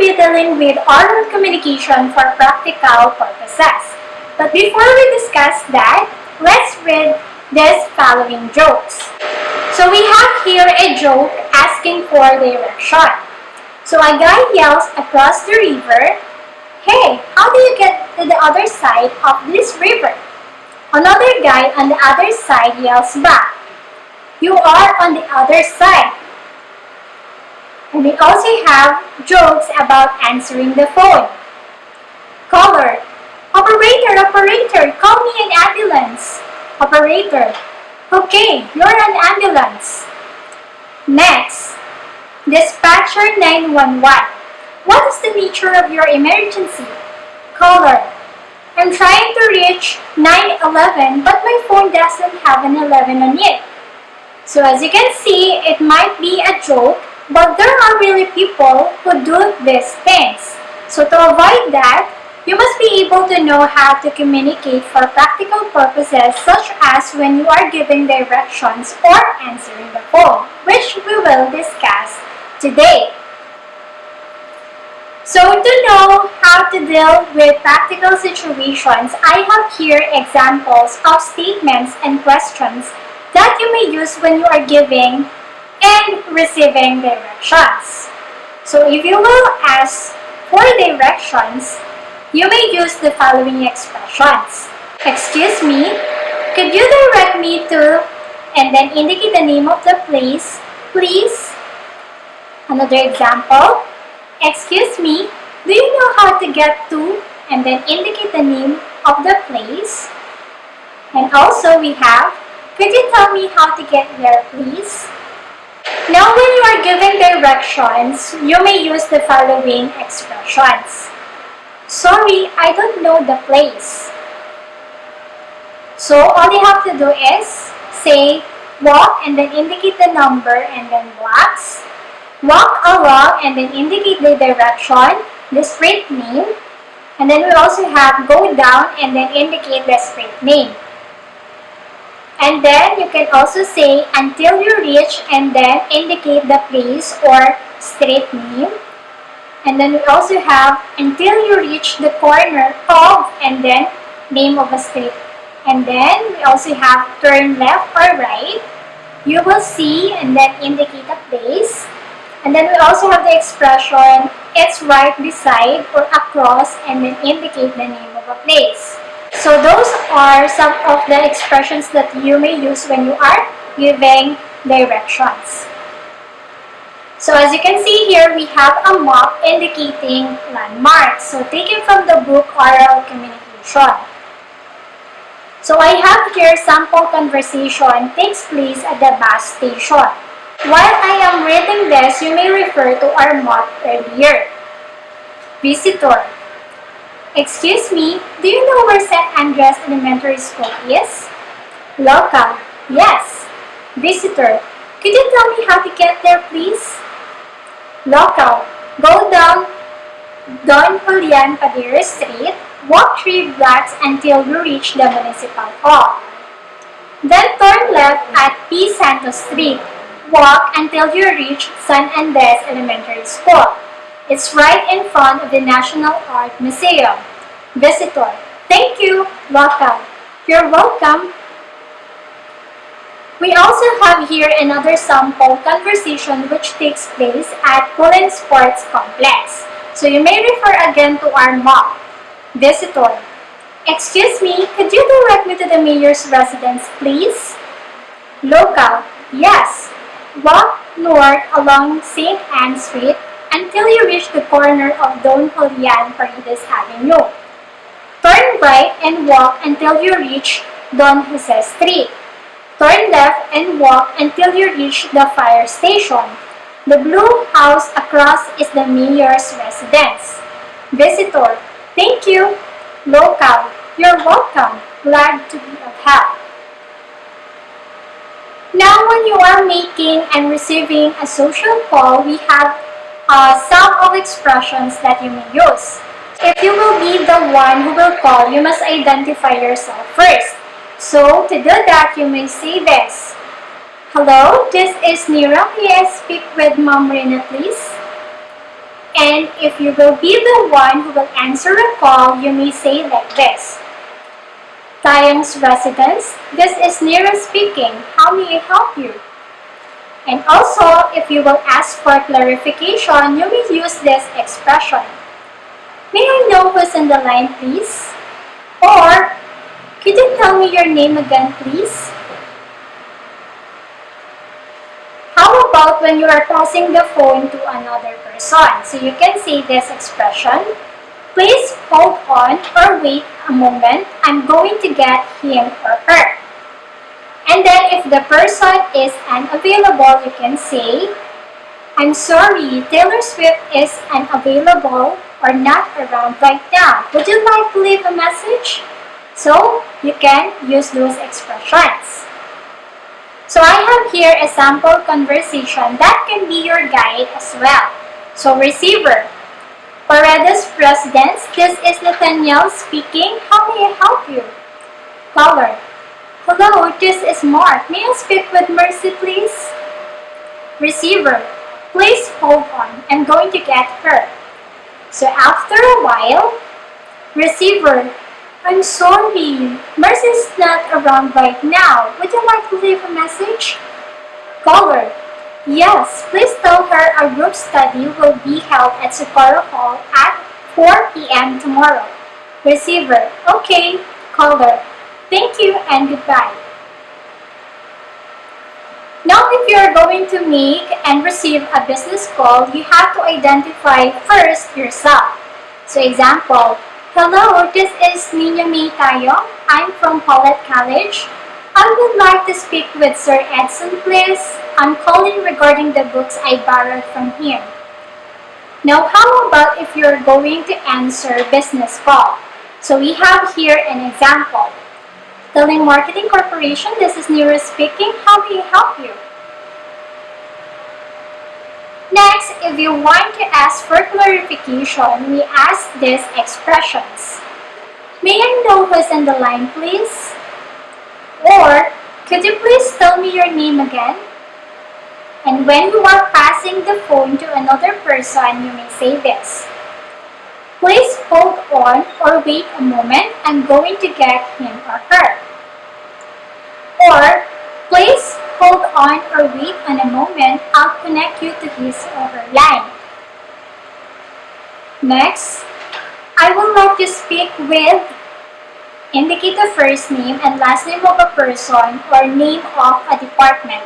be dealing with oral communication for practical purposes. But before we discuss that, let's read these following jokes. So we have here a joke asking for direction. So a guy yells across the river, "Hey, how do you get to the other side of this river?" Another guy on the other side yells back, "You are on the other side." And we also have jokes about answering the phone. Caller, operator, call me an ambulance. Operator, okay, you're an ambulance. Next, dispatcher 911. What is the nature of your emergency? Caller, I'm trying to reach 911 but my phone doesn't have an 11 on it. So as you can see, it might be a joke, but there are really people who do these things. So to avoid that, you must be able to know how to communicate for practical purposes, such as when you are giving directions or answering the phone, which we will discuss today. So to know how to deal with practical situations, I have here examples of statements and questions that you may use when you are giving and receiving directions. So if you will ask for directions, you may use the following expressions. Excuse me, could you direct me to, and then indicate the name of the place, please? Another example. Excuse me, do you know how to get to, and then indicate the name of the place? And also we have, could you tell me how to get there, please? Now when you are giving directions, you may use the following expressions. Sorry, I don't know the place. So all you have to do is say walk and then indicate the number and then blocks. Walk along and then indicate the direction, the street name. And then we also have go down and then indicate the street name. And then you can also say until you reach and then indicate the place or street name. And then we also have until you reach the corner of and then name of a street. And then we also have turn left or right. You will see and then indicate a place. And then we also have the expression it's right beside or across and then indicate the name of a place. So those are some of the expressions that you may use when you are giving directions. So as you can see here, we have a map indicating landmarks. So taken from the book Oral Communication. So I have here sample conversation takes place at the bus station. While I am reading this, you may refer to our map earlier. Visitor. Excuse me, do you know where St. Andreas Elementary School is? Local. Yes. Visitor. Could you tell me how to get there, please? Local. Go down Don Julian Padilla Street, walk 3 blocks until you reach the Municipal Hall. Then turn left at P. Santos Street. Walk until you reach San Andres Elementary School. It's right in front of the National Art Museum. Visitor. Thank you. Local. You're welcome. We also have here another sample conversation which takes place at Cullen Sports Complex. So you may refer again to our map. Visitor. Excuse me, could you direct me to the mayor's residence, please? Local. Yes. Walk north along St. Anne Street until you reach the corner of Don Julian Paredes Avenue. Turn right and walk until you reach Don Jose Street. Turn left and walk until you reach the fire station. The blue house across is the mayor's residence. Visitor. Thank you. Local. You're welcome. Glad to be of help. Now, when you are making and receiving a social call, we have some of expressions that you may use. If you will be the one who will call, you must identify yourself first. So, to do that, you may say this. Hello, this is Nira. May I speak with Ma'am Rina, please? And if you will be the one who will answer a call, you may say like this. Tayong's residence, this is Niña speaking. How may I help you? And also, if you will ask for clarification, you may use this expression. May I know who's in the line, please? Or, could you tell me your name again, please? How about when you are passing the phone to another person? So you can say this expression. Please hold on or wait a moment. I'm going to get him or her. And then if the person is unavailable, you can say, I'm sorry, Taylor Swift is unavailable or not around right now. Would you like to leave a message? So you can use those expressions. So I have here a sample conversation that can be your guide as well. So receiver. Paredes residence, this is Nathaniel speaking. How may I help you? Caller. Hello, this is Mark. May I speak with Mercy, please? Receiver. Please hold on. I'm going to get her. So after a while, receiver. I'm sorry. Mercy is not around right now. Would you like to leave a message? Caller. Yes, please tell her a group study will be held at Socorro Hall at 4 p.m. tomorrow. Receiver. Okay. Caller. Thank you and goodbye. Now, if you are going to make and receive a business call, you have to identify first yourself. So example, hello, this is Niña Tayong. I'm from Paulette College. I would like to speak with Sir Edson, please. I'm calling regarding the books I borrowed from him. Now, how about if you're going to answer business call? So we have here an example. Tayong Marketing Corporation, this is Niña speaking. How may I help you? Next, if you want to ask for clarification, we ask these expressions. May I know who's in the line, please? Or, could you please tell me your name again? And when you are passing the phone to another person, you may say this. Please hold on or wait a moment. I'm going to get him or her. Or, please hold on or wait on a moment. I'll connect you to his or her line. Next, I would like to speak with, indicate the first name and last name of a person or name of a department.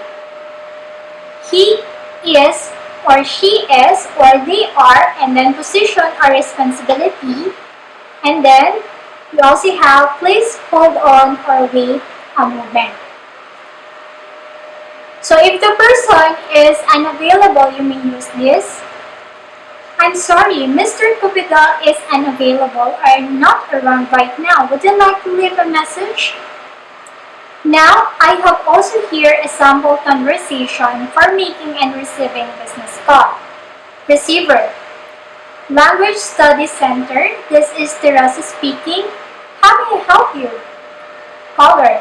He is or she is or they are, and then position or responsibility. And then we also have please hold on or wait a moment. So if the person is unavailable, you may use this. I'm sorry, Mr. Cupido is unavailable or not around right now. Would you like to leave a message? Now, I have also here a sample conversation for making and receiving business call. Receiver. Language Studies Center, this is Teresa speaking. How may I help you? Caller.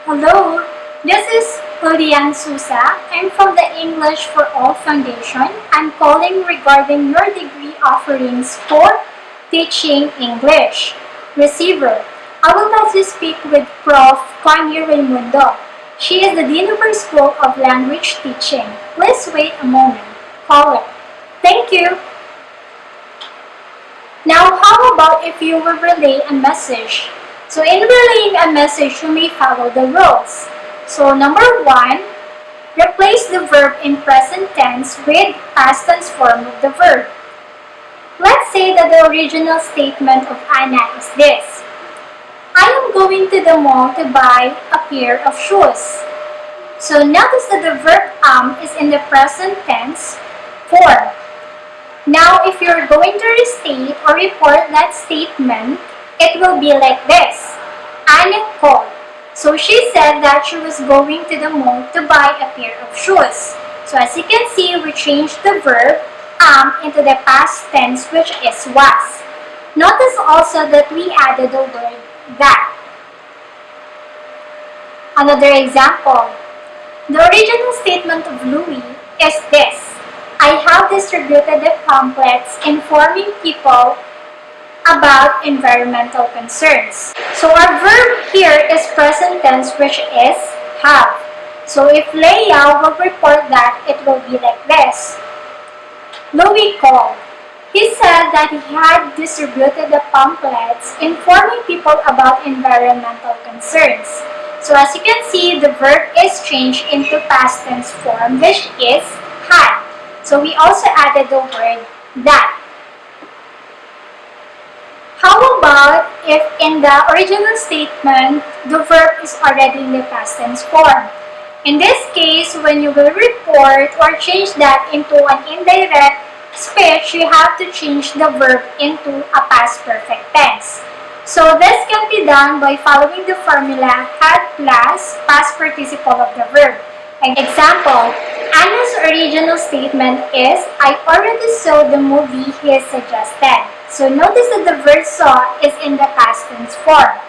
Hello, this is Julian Sousa. I'm from the English for All Foundation. I'm calling regarding your degree offerings for teaching English. Receiver. I would like to speak with Prof. Connie Raimundo. She is the Dean of our School of Language Teaching. Please wait a moment. Caller. Thank you. Now, how about if you will relay a message? So in relaying a message, you may follow the rules. So number 1, replace the verb in present tense with past tense form of the verb. Let's say that the original statement of Anna is this. I am going to the mall to buy a pair of shoes. So notice that the verb is in the present tense form. Now, if you're going to restate or report that statement, it will be like this. Anna called. So she said that she was going to the mall to buy a pair of shoes. So as you can see, we changed the verb into the past tense, which is was. Notice also that we added the word that. Another example. The original statement of Louis is this. I have distributed the pamphlets informing people about environmental concerns. So our verb here is present tense, which is have. So if Leia will report that, it will be like this. Louis called. He said that he had distributed the pamphlets informing people about environmental concerns. So as you can see, the verb is changed into past tense form, which is had. So we also added the word that. How about if in the original statement, the verb is already in the past tense form? In this case, when you will report or change that into an indirect speech, you have to change the verb into a past perfect tense. So this can be done by following the formula had plus past participle of the verb. Example, Anna's original statement is, I already saw the movie he suggested. So notice that the verb saw is in the past tense form.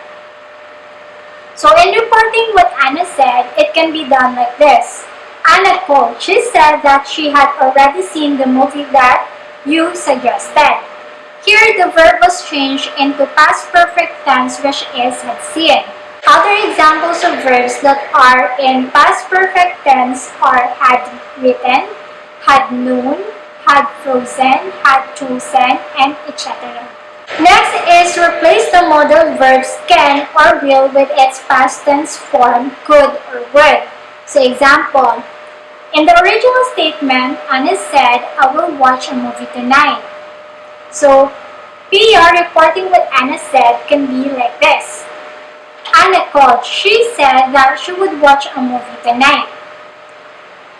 So in reporting what Anna said, it can be done like this. Anna called. She said that she had already seen the movie that you suggested. Here, the verb was changed into past perfect tense, which is had seen. Other examples of verbs that are in past perfect tense are had written, had known, had frozen, had chosen, and etc. Next is replace the modal verbs can or will with its past tense form could or would. So example, in the original statement, Anna said, I will watch a movie tonight. So PR reporting what Anna said can be like this. Anna called. She said that she would watch a movie tonight.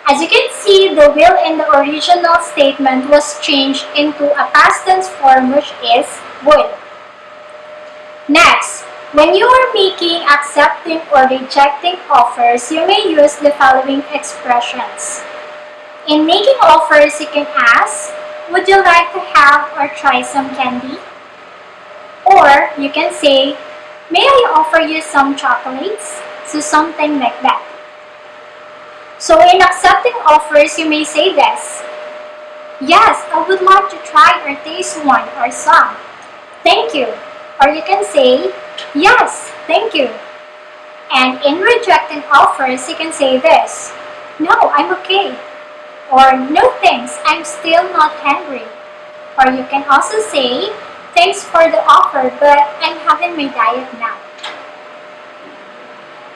As you can see, the will in the original statement was changed into a past tense form, which is would. Next, when you are making, accepting, or rejecting offers, you may use the following expressions. In making offers, you can ask, would you like to have or try some candy? Or you can say, may I offer you some chocolates? So something like that. So in accepting offers, you may say this. Yes, I would like to try or taste one or some. Thank you. Or you can say, yes, thank you. And in rejecting offers, you can say this. No, I'm okay. Or no thanks, I'm still not hungry. Or you can also say, thanks for the offer, but I'm having my diet now.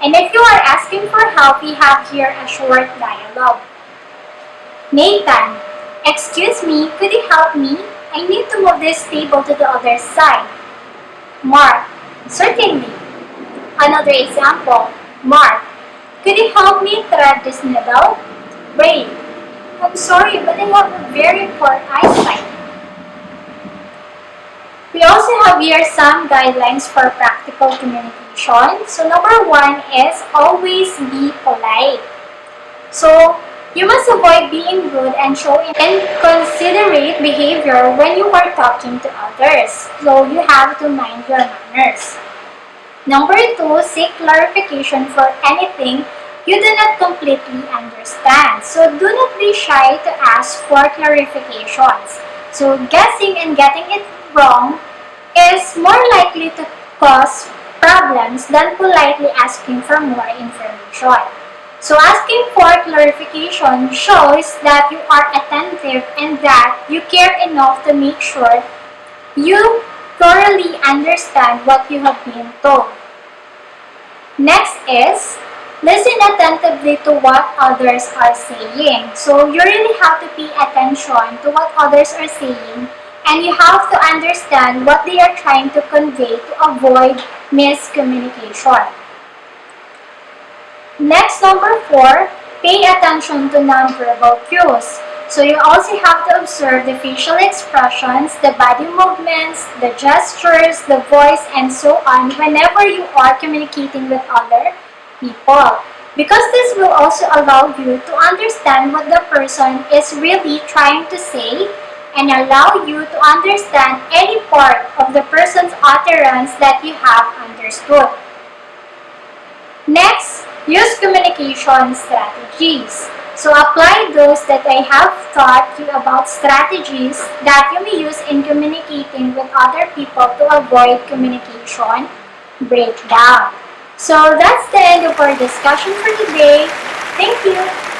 And if you are asking for help, we have here a short dialogue. Nathan, excuse me, could you help me? I need to move this table to the other side. Mark, certainly. Another example. Mark, could you help me thread this needle? Ray, I'm sorry, but I have a very poor eyesight. We also have here some guidelines for practical communication. So number 1 is always be polite. So you must avoid being rude and show inconsiderate behavior when you are talking to others. So you have to mind your manners. Number 2, seek clarification for anything you do not completely understand. So do not be shy to ask for clarifications. So guessing and getting it wrong is more likely to cause problems than politely asking for more information. So asking for clarification shows that you are attentive and that you care enough to make sure you thoroughly understand what you have been told. Next is, listen attentively to what others are saying. So you really have to pay attention to what others are saying, and you have to understand what they are trying to convey to avoid miscommunication. Next, number 4, pay attention to nonverbal cues. So you also have to observe the facial expressions, the body movements, the gestures, the voice, and so on whenever you are communicating with other people. Because this will also allow you to understand what the person is really trying to say and allow you to understand any part of the person's utterance that you have understood. Next, use communication strategies. So apply those that I have taught you about strategies that you may use in communicating with other people to avoid communication breakdown. So that's the end of our discussion for today. Thank you.